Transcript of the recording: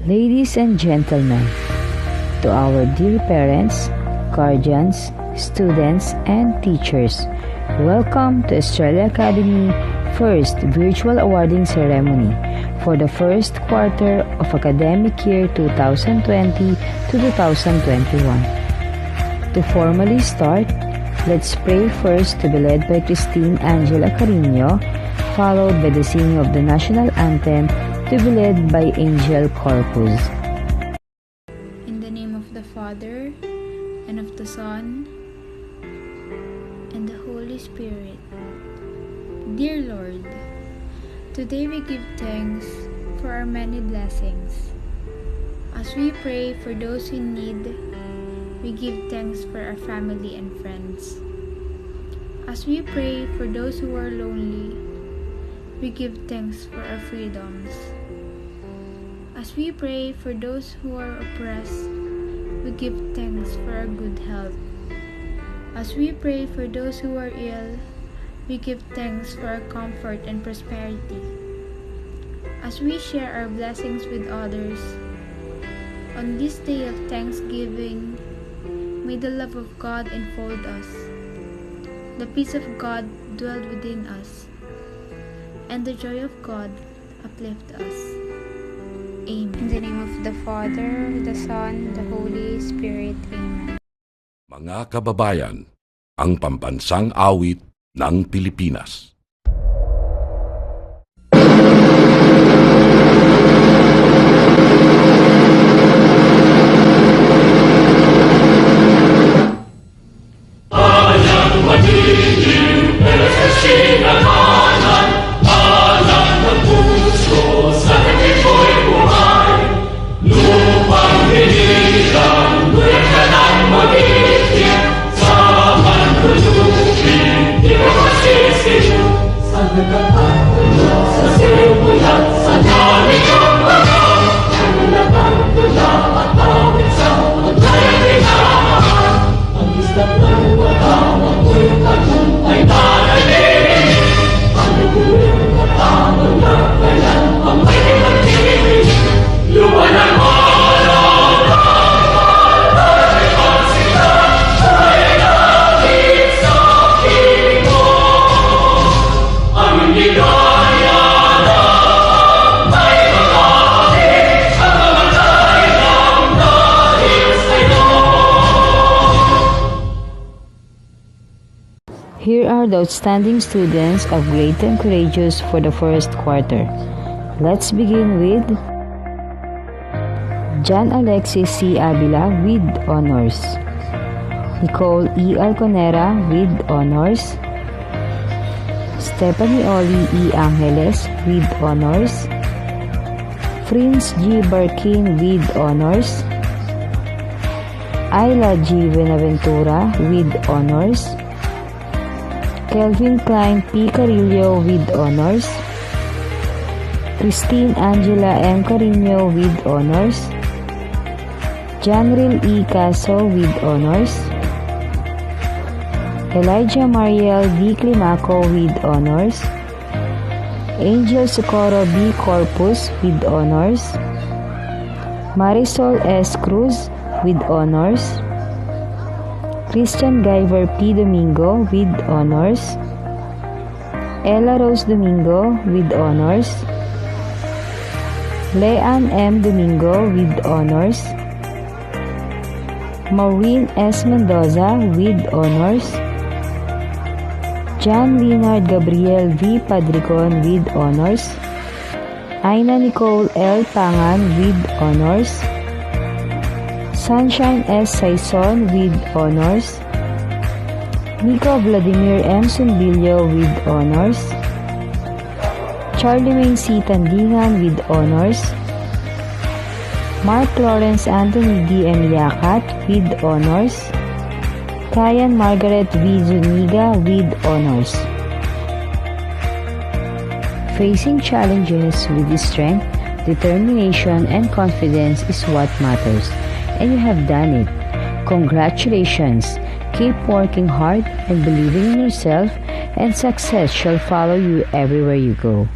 Ladies and gentlemen, to our dear parents, guardians, students, and teachers, welcome to Australia Academy first virtual awarding ceremony for the first quarter of academic year 2020 to 2021. To formally start, let's pray first to be led by Christine Angela Carino, followed by the singing of the national anthem to be led by Angel Corpus. In the name of the Father, and of the Son, and the Holy Spirit. Dear Lord, today we give thanks for our many blessings. As we pray for those in need, we give thanks for our family and friends. As we pray for those who are lonely, we give thanks for our freedoms. As we pray for those who are oppressed, we give thanks for our good health. As we pray for those who are ill, we give thanks for our comfort and prosperity. As we share our blessings with others, on this day of Thanksgiving, may the love of God enfold us, the peace of God dwell within us, and the joy of God uplift us. Amen. In the name of the Father, the Son, the Holy Spirit. Amen. Mga kababayan, ang pambansang awit ng Pilipinas. Here are the outstanding students of Great and Courageous for the first quarter. Let's begin with John Alexis C. Avila with honors, Nicole E. Alconera with honors, Stephanie Oli E. Angeles with honors, Prince G. Barkin with honors, Ayla G. Buenaventura with honors, Kelvin Klein P. Carillo with honors, Christine Angela M. Carino with honors, Janril E. Caso with honors, Elijah Mariel D. Climaco with honors, Angel Socorro B. Corpus with honors, Marisol S. Cruz with honors, Christian Guyver P. Domingo with honors, Ella Rose Domingo with honors, Leanne M. Domingo with honors, Maureen S. Mendoza with honors, John Leonard Gabriel V. Padricon with honors, Aina Nicole L. Pangan with honors, Sunshine S. Saison with honors, Nico Vladimir M. Sumbilio with honors, Charlie Wayne C. Tandingan with honors, Mark Lawrence Anthony D. M. Yakat with honors, Kayan Margaret V. Zuniga with honors. Facing challenges with strength, determination, and confidence is what matters. And you have done it. Congratulations! Keep working hard and believing in yourself, and success shall follow you everywhere you go.